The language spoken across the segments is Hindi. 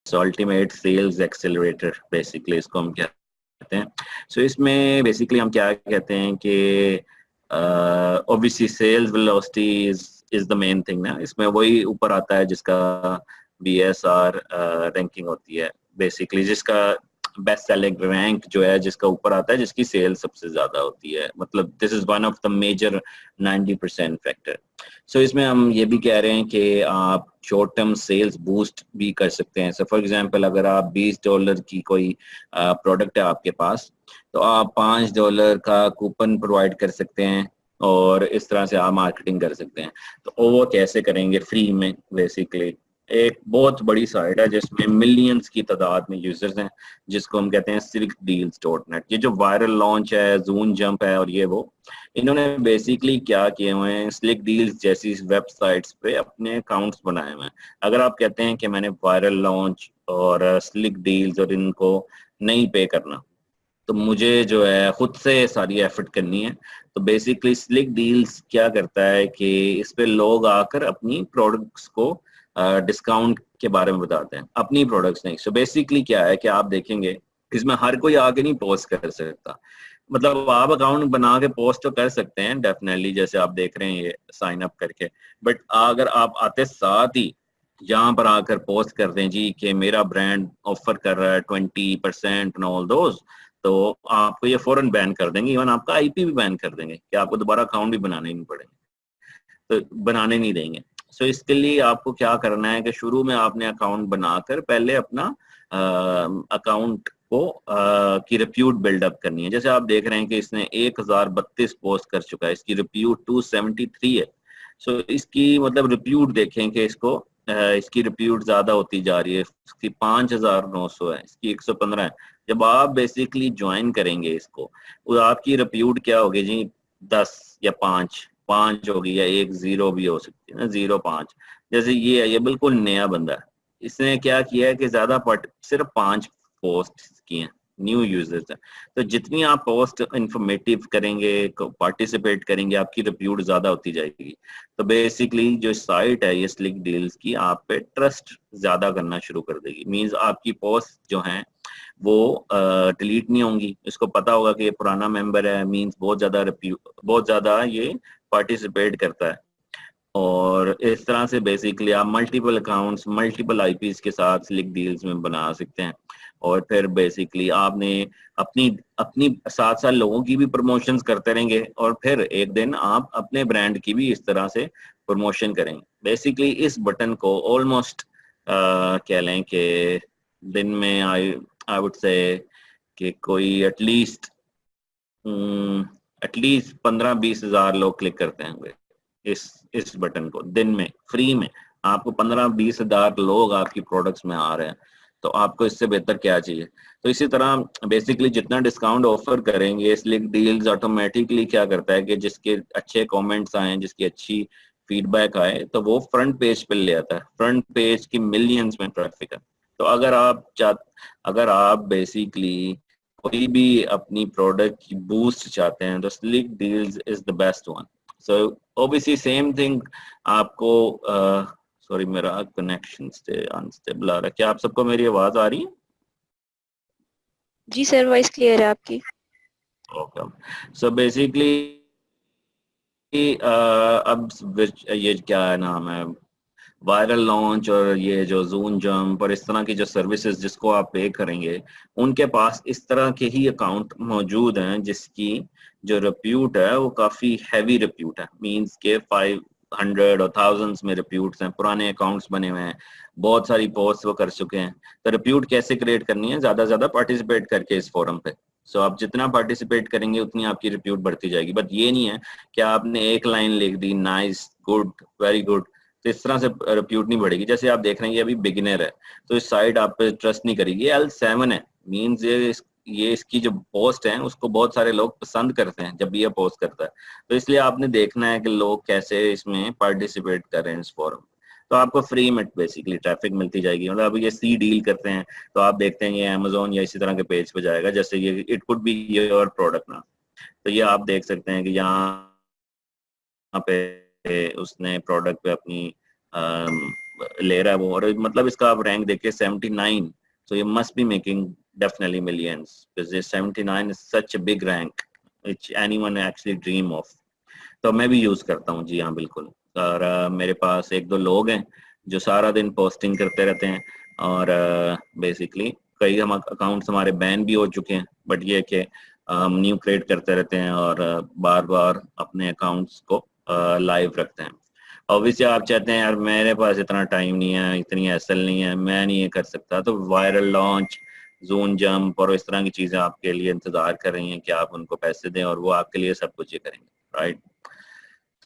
अल्टीमेट सेल्स एक्सेलरेटर बेसिकली इसको हम कहते हैं। सो इसमें बेसिकली हम क्या कहते हैं कि obviously sales velocity is the main thing ना, इसमें वही ऊपर आता है जिसका BSR रैंकिंग होती है बेसिकली, जिसका बेस्ट सेलिंग रैंक जो है जिसका ऊपर आता है, जिसकी सेल सबसे ज्यादा होती है, मतलब this is one of the major 90% factor. So इसमें हम ये भी कह रहे हैं कि आप शॉर्ट टर्म सेल्स बूस्ट भी कर सकते हैं। सो फॉर एग्जांपल अगर आप $20 की कोई प्रोडक्ट है आपके पास, तो आप $5 का कूपन प्रोवाइड कर सकते हैं और इस तरह से आप मार्केटिंग कर सकते हैं। तो वो कैसे करेंगे? फ्री में बेसिकली। एक बहुत बड़ी साइट है जिसमें मिलियंस की तादाद में यूजर्स हैं, जिसको हम कहते हैं slickdeals.net। ये जो वायरल लॉन्च है, जून जंप है और ये वो, इन्होंने बेसिकली क्या किए हुए हैं, स्लिक डील्स जैसी वेबसाइट्स पे अपने अकाउंट्स बनाए हुए हैं। अगर आप कहते हैं कि मैंने वायरल लॉन्च और स्लिक डील्स और इनको नहीं पे करना, तो मुझे जो है खुद से सारी एफर्ट करनी है। तो बेसिकली स्लिक डील्स क्या करता है कि इस पे लोग आकर अपनी प्रोडक्ट्स को डिस्काउंट के बारे में बताते हैं, अपनी प्रोडक्ट्स नहीं। सो बेसिकली क्या है कि आप देखेंगे इसमें हर कोई आके नहीं पोस्ट कर सकता, मतलब आप अकाउंट बना के पोस्ट तो कर सकते हैं डेफिनेटली, जैसे आप देख रहे हैं ये साइन अप करके, बट अगर आप आते साथ ही यहाँ पर आकर पोस्ट कर दें जी कि मेरा ब्रांड ऑफर कर रहा है 20% एंड ऑल दोज, तो आपको ये फौरन बैन कर देंगे, इवन आपका IP भी बैन कर देंगे कि आपको दोबारा अकाउंट भी बनाने नहीं पड़ेंगे, तो बनाने नहीं देंगे। सो इसके लिए आपको क्या करना है कि शुरू में आपने अकाउंट बनाकर पहले अपना अकाउंट को की रिप्यूट बिल्डअप करनी है। जैसे आप देख रहे हैं कि इसने 1032 पोस्ट कर चुका है, इसकी रिप्यूट 273 है। सो इसकी मतलब रिप्यूट देखें कि इसकी रिप्यूट ज्यादा होती जा रही है, इसकी 5900 है, इसकी 115 है। जब आप बेसिकली ज्वाइन करेंगे इसको, तो आपकी रिप्यूट क्या होगी जी? 10 या 5 होगी, या 1 0 भी हो सकती है ना, 0 5। जैसे ये है, ये बिल्कुल नया बंदा है, इसने क्या किया है कि सिर्फ 5 पोस्ट की हैं, न्यू यूजर्स हैं। तो जितनी आप पोस्ट इंफॉर्मेटिव करेंगे, पार्टिसिपेट करेंगे, आपकी रिप्यूट ज्यादा होती जाएगी। तो बेसिकली जो साइट है ये स्लिक डील्स की आप पे ट्रस्ट ज्यादा करना शुरू कर देगी। मींस आपकी पोस्ट जो हैं वो डिलीट नहीं होंगी, इसको पता होगा कि ये पुराना मेंबर है, मींस बहुत ज्यादा ये पार्टिसिपेट करता है। और इस तरह से बेसिकली आप मल्टीपल अकाउंट्स, मल्टीपल IPs के साथ स्लिक डील्स में बना सकते हैं। और फिर बेसिकली आपने अपनी अपनी साथ साथ लोगों की भी प्रमोशंस करते रहेंगे, और फिर एक दिन आप अपने ब्रांड की भी इस तरह से प्रमोशन करेंगे। बेसिकली इस बटन को ऑलमोस्ट कह लें कि दिन में आई वुड से कि कोई एटलीस्ट 15-20 हज़ार लोग क्लिक करते हैं इस बटन को दिन में। फ्री में आपको 15-20 हज़ार लोग आपकी प्रोडक्ट्स में आ रहे हैं, तो आपको इससे बेहतर क्या चाहिए? तो इसी तरह बेसिकली जितना डिस्काउंट ऑफर करेंगे, स्लिक डील्स ऑटोमेटिकली क्या करता है कि जिसके अच्छे कमेंट्स आए, जिसकी अच्छी फीडबैक आए, तो वो फ्रंट पेज पे ले आता है। फ्रंट पेज की मिलियंस में ट्रैफिक है। तो अगर आप बेसिकली कोई भी अपनी प्रोडक्ट की बूस्ट चाहते हैं, तो slick deals is the best one. So obviously same thing आपको सॉरी मेरा कनेक्शन अनस्टेबल आ रहा है, क्या आप सबको मेरी आवाज आ रही है? जी सर, वॉइस क्लियर है आपकी। ओके। सो बेसिकली अब ये क्या है नाम है, वायरल लॉन्च और ये जो जून जंप और इस तरह की जो सर्विसेज जिसको आप पे करेंगे, उनके पास इस तरह के ही अकाउंट मौजूद हैं जिसकी जो रिप्यूट है वो काफी हैवी रिप्यूट है। मींस के 500 और थाउजेंड्स में रिप्यूट्स हैं, पुराने अकाउंट्स बने हुए हैं, बहुत सारी पोस्ट वो कर चुके हैं। तो रिप्यूट कैसे क्रिएट करनी है? ज्यादा से ज्यादा पार्टिसिपेट करके इस फोरम पे। सो आप जितना पार्टिसिपेट करेंगे उतनी आपकी रिप्यूट बढ़ती जाएगी। बट ये नहीं है कि आपने एक लाइन लिख दी नाइस, गुड, वेरी गुड, तो इस तरह से रिप्यूट नहीं बढ़ेगी। जैसे आप देख रहे हैं ये अभी बिगिनर है, तो इस साइट आप पे ट्रस्ट नहीं करेगी। L7 है, मींस ये इसकी जो पोस्ट है उसको बहुत सारे लोग पसंद करते हैं जब भी ये पोस्ट करता है। तो इसलिए आपने देखना है कि लोग कैसे इसमें पार्टिसिपेट कर रहे हैं इस फोरम। तो आपको फ्री में बेसिकली ट्रैफिक मिलती जाएगी। मतलब अब ये सी डील करते हैं, तो आप देखते हैं ये अमेजोन या इसी तरह के पेज पे जाएगा, जैसे ये it could be your product ना। तो ये आप देख सकते हैं कि यहाँ पे उसने प्रोडक्ट पे अपनी ले रहा है वो, और मतलब इसका आप रैंक देखिए 79, so you must be making definitely millions because this 79 is such a big rank which anyone actually dream of. तो मैं भी यूज करता हूँ जी हाँ बिल्कुल। और मेरे पास एक दो लोग हैं जो सारा दिन पोस्टिंग करते रहते हैं, और बेसिकली कई हम अकाउंट्स हमारे बैन भी हो चुके हैं, बट ये कि हम न्यू क्रिएट करते रहते हैं और बार बार अपने अकाउंट्स को लाइव रखते हैं। ऑब्वियसली आप चाहते हैं यार मेरे पास इतना टाइम नहीं है, इतनी एसल नहीं है, मैं नहीं ये कर सकता, तो वायरल लॉन्च, जोन जंप और इस तरह की चीजें आपके लिए इंतजार कर रही हैं कि आप उनको पैसे दें और वो आपके लिए सब कुछ ये करेंगे, राइट।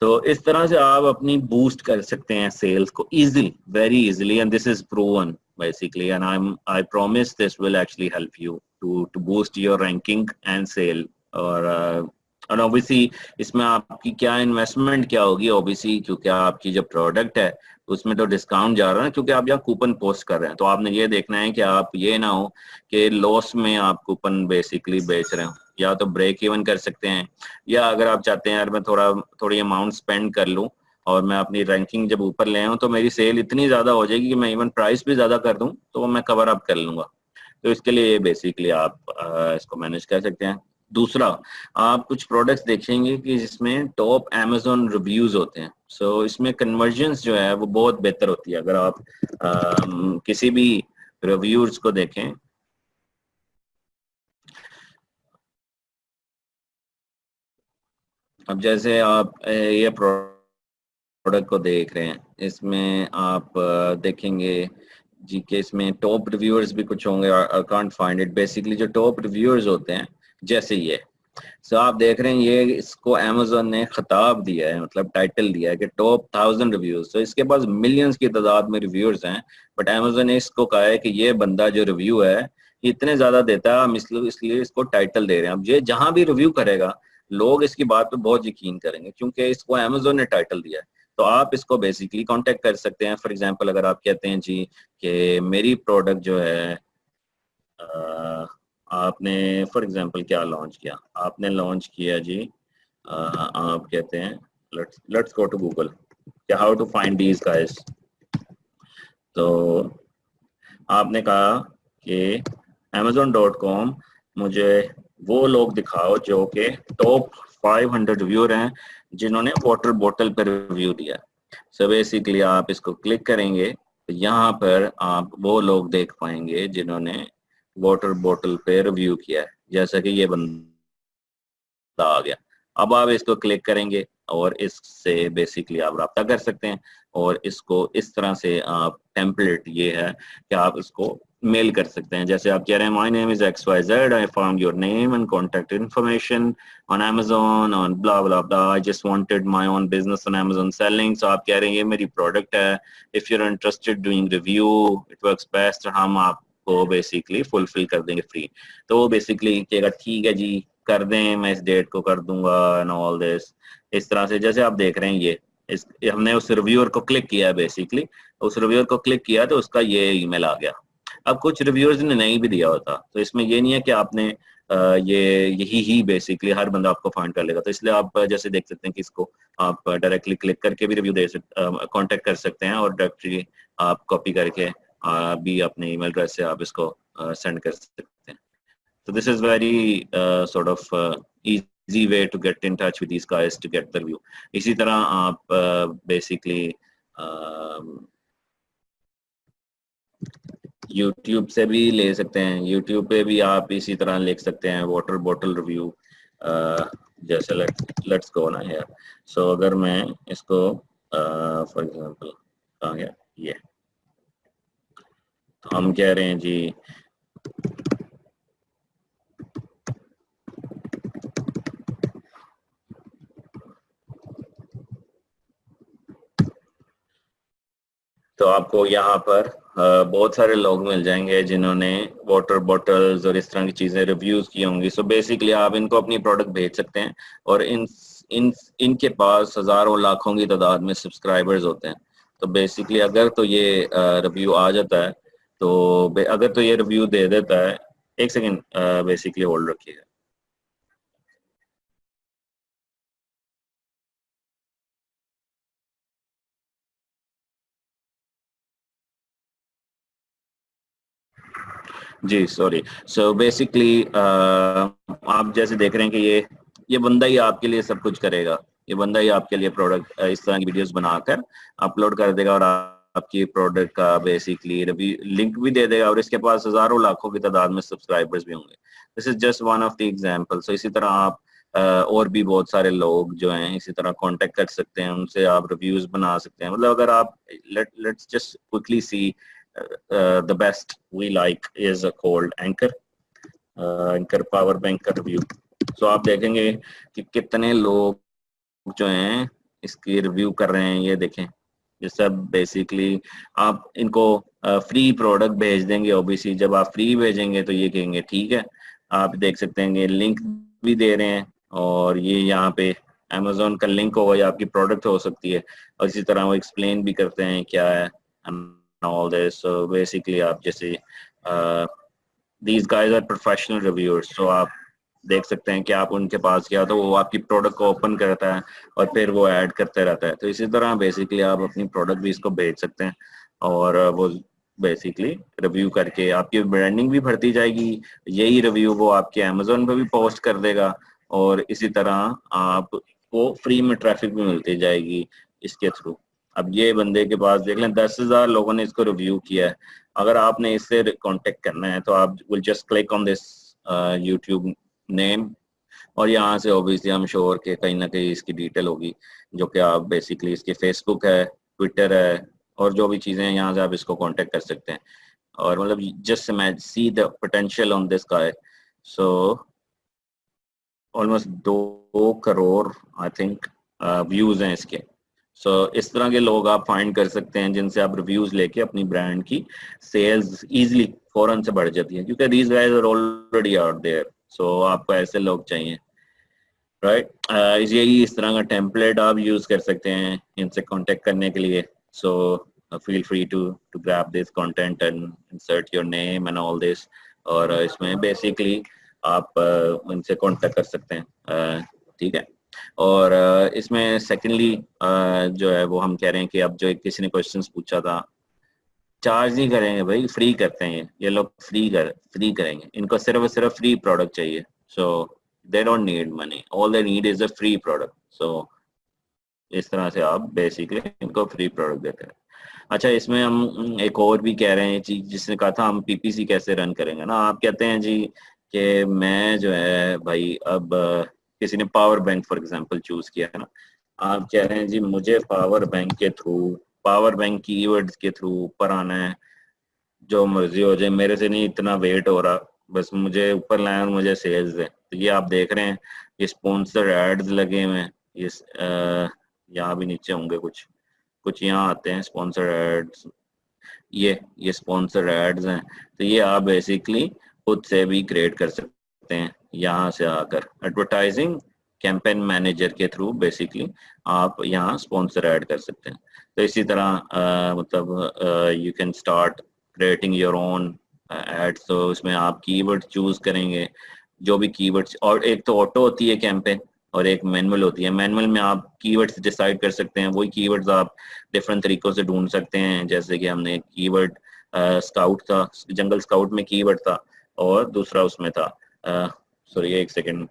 तो इस तरह से आप अपनी बूस्ट कर सकते हैं सेल्स को easily, very easily, and this is proven basically, and I promise this will actually help you to boost your ranking and sale। और ऑब्वियसली इसमें आपकी क्या इन्वेस्टमेंट क्या होगी, ऑब्वियसली क्योंकि आपकी जो प्रोडक्ट है उसमें तो डिस्काउंट जा रहा है, क्योंकि आप यहाँ कूपन पोस्ट कर रहे हैं, तो आपने ये देखना है कि आप ये ना हो कि लॉस में आप कूपन बेसिकली बेच रहे हो। या तो ब्रेक इवन कर सकते हैं, या अगर आप चाहते हैं यार मैं थोड़ी अमाउंट स्पेंड कर लूँ और मैं अपनी रैंकिंग जब ऊपर ले आऊँ तो मेरी सेल इतनी ज़्यादा हो जाएगी कि मैं इवन प्राइस भी ज़्यादा कर दूँ तो मैं कवर अप कर लूँगा। तो इसके लिए बेसिकली आप इसको मैनेज कर सकते हैं। दूसरा, आप कुछ प्रोडक्ट्स देखेंगे कि जिसमें टॉप अमेज़न रिव्यूज होते हैं, सो इसमें कन्वर्जन्स जो है वो बहुत बेहतर होती है। अगर आप किसी भी रिव्यूज को देखें, अब जैसे आप ये प्रोडक्ट को देख रहे हैं, इसमें आप देखेंगे जी के इसमें टॉप रिव्यूअर्स भी कुछ होंगे, I can't find it. Basically जो टॉप रिव्यूअर्स होते हैं जैसे ये, सो आप देख रहे हैं ये इसको अमेज़न ने खिताब दिया है, मतलब टाइटल दिया है कि टॉप 1000 रिव्यूज। तो इसके पास मिलियंस की तादाद में रिव्यूअर्स हैं, बट अमेज़न ने इसको कहा है कि ये बंदा जो रिव्यू है ये इतने ज्यादा देता है, हम इसलिए इसको टाइटल दे रहे हैं। अब ये जहां भी रिव्यू करेगा लोग इसकी बात पे बहुत यकीन करेंगे क्योंकि इसको अमेज़न ने टाइटल दिया है। तो आप इसको बेसिकली कांटेक्ट कर सकते हैं। फॉर एग्जांपल अगर आप कहते हैं जी कि मेरी प्रोडक्ट जो है आपने फॉर एग्जांपल क्या लॉन्च किया, आपने लॉन्च किया जी आप कहते हैं लेट्स गो टू गूगल, क्या how to find these guys. तो आपने कहा कि amazon.com मुझे वो लोग दिखाओ जो कि टॉप 500 रिव्यूअर हैं जिन्होंने वाटर बोतल पर रिव्यू दिया। सो बेसिकली आप इसको क्लिक करेंगे तो यहाँ पर आप वो लोग देख पाएंगे जिन्होंने वाटर बोतल पे रिव्यू किया है, जैसा कि ये बंदा आ गया। अब आप इसको क्लिक करेंगे और इससे बेसिकली आप रब्ता कर सकते हैं, और इसको इस तरह से आप टेम्पलेट ये है कि आप इसको मेल कर सकते हैं। जैसे आप कह रहे हैं my name is XYZ, I found your name and contact information on Amazon on blah blah blah, I just wanted my own business on Amazon selling. So आप कह रहे हैं ये मेरी प्रोडक्ट है, if you are interested doing review it works best, हम आपको बेसिकली फुलफिल कर देंगे फ्री। तो वो बेसिकली कहेगा ठीक है जी कर दें, मैं इस डेट को कर दूंगा एंड ऑल दिस। इस तरह से जैसे आप देख रहे हैं ये हमने उस रिव्यूअर को क्लिक किया, बेसिकली उस रिव्यूअर को क्लिक किया तो उसका ये ईमेल आ गया। अब कुछ रिव्यूअर्स ने नहीं भी दिया होता, तो इसमें ये नहीं है कि आपने ये यही बेसिकली हर बंदा आपको फाइंड कर लेगा। तो इसलिए आप जैसे देख सकते हैं कि इसको आप डायरेक्टली क्लिक करके भी रिव्यू दे सकते, कांटेक्ट कर सकते हैं, और डायरेक्टली आप कॉपी करके भी अपने ईमेल एड्रेस से आप इसको सेंड कर सकते हैं। So this is very sort of easy way to get in touch with these guys to get the review। इसी तरह आप basically YouTube से भी ले सकते हैं। YouTube पे भी आप इसी तरह लिख सकते हैं वाटर बॉटल रिव्यू। जैसे लेट्स गो ना यार। सो अगर मैं इसको फॉर एग्जांपल कहाँ गया ये, तो हम कह रहे हैं जी तो आपको यहाँ पर बहुत सारे लोग मिल जाएंगे जिन्होंने वाटर बॉटल्स और इस तरह की चीजें रिव्यूज की होंगी। सो बेसिकली आप इनको अपनी प्रोडक्ट भेज सकते हैं, और इन इनके पास हजारों लाखों की तादाद में सब्सक्राइबर्स होते हैं। तो बेसिकली अगर तो ये रिव्यू आ जाता है, तो अगर तो ये रिव्यू दे देता है, एक सेकेंड बेसिकली होल्ड रखिएगा। जी सॉरी। सो बेसिकली आप जैसे देख रहे हैं कि ये बंदा ही आपके लिए सब कुछ करेगा। ये बंदा ही आपके लिए प्रोडक्ट इस तरह की वीडियोस बनाकर अपलोड कर देगा और आपकी प्रोडक्ट का बेसिकली रिव्यू लिंक भी दे देगा और इसके पास हजारों लाखों की तादाद में सब्सक्राइबर्स भी होंगे। This is just one of the example. So इसी तरह आप और भी बहुत सारे लोग जो हैं इसी तरह कांटेक्ट कर सकते हैं, उनसे आप रिव्यूज बना सकते हैं। मतलब अगर आप let's just quickly see the best we like is called Anchor, Anchor Power Bank का रिव्यू। सो आप देखेंगे कि कितने लोग जो हैं इसकी रिव्यू कर रहे हैं। ये देखें, ये सब बेसिकली आप इनको फ्री प्रोडक्ट भेज देंगे। ओबीसी जब आप फ्री भेजेंगे तो ये कहेंगे ठीक है। आप देख सकते हैं लिंक भी दे रहे हैं और ये यहाँ पे अमेजोन का लिंक होगा या आपकी प्रोडक्ट हो सकती है और इसी तरह वो एक्सप्लेन भी करते हैं क्या है all this. So basically आप जैसे these guys are professional reviewers, so आप देख सकते हैं कि आप उनके पास गया तो वो आपकी प्रोडक्ट को ओपन करता है और फिर वो ऐड करते रहता है। तो इसी तरह बेसिकली आप अपनी प्रोडक्ट भी इसको भेज सकते हैं और वो बेसिकली रिव्यू करके आपकी ब्रांडिंग भी बढ़ती जाएगी। यही रिव्यू वो आपके अमेजोन पे भी पोस्ट कर देगा और इसी तरह आपको फ्री में ट्रैफिक भी मिलती जाएगी इसके थ्रू। अब ये बंदे के पास देख लें 10,000 लोगों ने इसको रिव्यू किया है। अगर आपने इससे कांटेक्ट करना है तो आप will just click on this YouTube name और यहाँ से ऑब्वियसली हम श्योर के कहीं ना कहीं इसकी डिटेल होगी जो कि आप बेसिकली इसके फेसबुक है, ट्विटर है और जो भी चीज़ें हैं यहाँ से आप इसको कांटेक्ट कर सकते हैं। और मतलब just see the potential on this guy. So almost 2 crore I think views हैं इसके। सो इस तरह के लोग आप फाइंड कर सकते हैं जिनसे आप रिव्यूज लेके अपनी ब्रांड की सेल्स इजीली फौरन से बढ़ जाती है क्योंकि these guys are already out there. So आपको ऐसे लोग चाहिए, राइट? यही इस तरह का टेम्पलेट आप यूज कर सकते हैं इनसे कांटेक्ट करने के लिए। So feel free to grab this content and insert your name and all this. और इसमें बेसिकली आप इनसे कांटेक्ट कर सकते हैं, ठीक है। और इसमें सेकेंडली जो है वो हम कह रहे हैं कि अब जो किसी ने क्वेश्चंस पूछा था, चार्ज नहीं करेंगे भाई, फ्री करते हैं ये लोग, फ्री करेंगे। इनको सिर्फ फ्री प्रोडक्ट चाहिए। So they don't need money, all they need is a free product. So इस तरह से आप बेसिकली इनको फ्री प्रोडक्ट देते हैं। अच्छा, इसमें हम एक और भी कह रहे हैं जी, जिसने कहा था हम पीपीसी कैसे रन करेंगे ना, आप कहते हैं जी कि मैं जो है भाई अब किसी ने power bank for example choose किया है ना, आप कह रहे हैं जी मुझे पावर बैंक के थ्रू, पावर बैंक कीवर्ड्स के थ्रू ऊपर आना है, जो मर्जी हो जाए, मेरे से नहीं इतना वेट हो रहा, बस मुझे ऊपर लाए और मुझे सेल्स दे। तो ये आप देख रहे हैं ये स्पॉन्सर एड्स लगे हुए हैं, ये यहाँ भी नीचे होंगे कुछ कुछ यहाँ आते हैं स्पॉन्सर एड्स, ये स्पॉन्सर एड्स हैं। तो ये आप बेसिकली खुद से भी क्रिएट कर सकते हैं यहाँ से आकर एडवर्टाइजिंग कैंपेन मैनेजर के थ्रू बेसिकली आप यहाँ स्पॉन्सर ऐड कर सकते हैं। तो इसी तरह मतलब you can start creating your own ads. तो इसमें आप कीवर्ड चूज करेंगे, जो भी कीवर्ड्स, और एक तो ऑटो होती है कैंपेन और एक मैनुअल होती है। मैनुअल में आप कीवर्ड्स डिसाइड कर सकते हैं, वही कीवर्ड्स आप डिफरेंट तरीकों से ढूंढ सकते हैं। जैसे कि हमने कीवर्ड स्काउट था, जंगल स्काउट में कीवर्ड था और दूसरा उसमें था, सॉरी एक सेकेंड,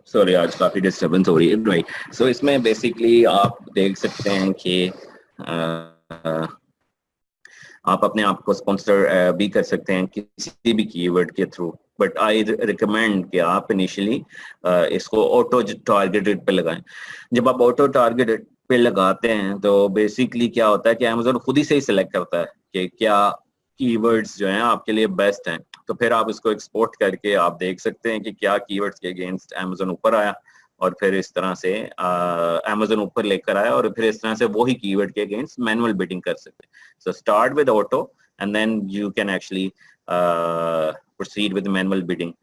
सॉरी आज काफी डिस्टरबेंस हो रही है, राइट। सो इसमें बेसिकली आप देख सकते हैं कि आप अपने आप को स्पॉन्सर भी कर सकते हैं किसी भी कीवर्ड के थ्रू, बट आई रिकमेंड कि आप इनिशियली इसको ऑटो टारगेटेड पे लगाएं। जब आप ऑटो टारगेटेड पे लगाते हैं तो बेसिकली क्या होता है कि अमेजोन खुद ही से ही सिलेक्ट करता है कि क्या कीवर्ड्स जो हैं आपके लिए बेस्ट हैं। तो फिर आप इसको एक्सपोर्ट करके आप देख सकते हैं कि क्या कीवर्ड्स के अगेंस्ट अमेजोन ऊपर आया और फिर इस तरह से अमेजोन ऊपर लेकर आया और फिर इस तरह से वही कीवर्ड के अगेंस्ट मैनुअल बिडिंग कर सकते हैं। So start with auto and then you can actually proceed with manual bidding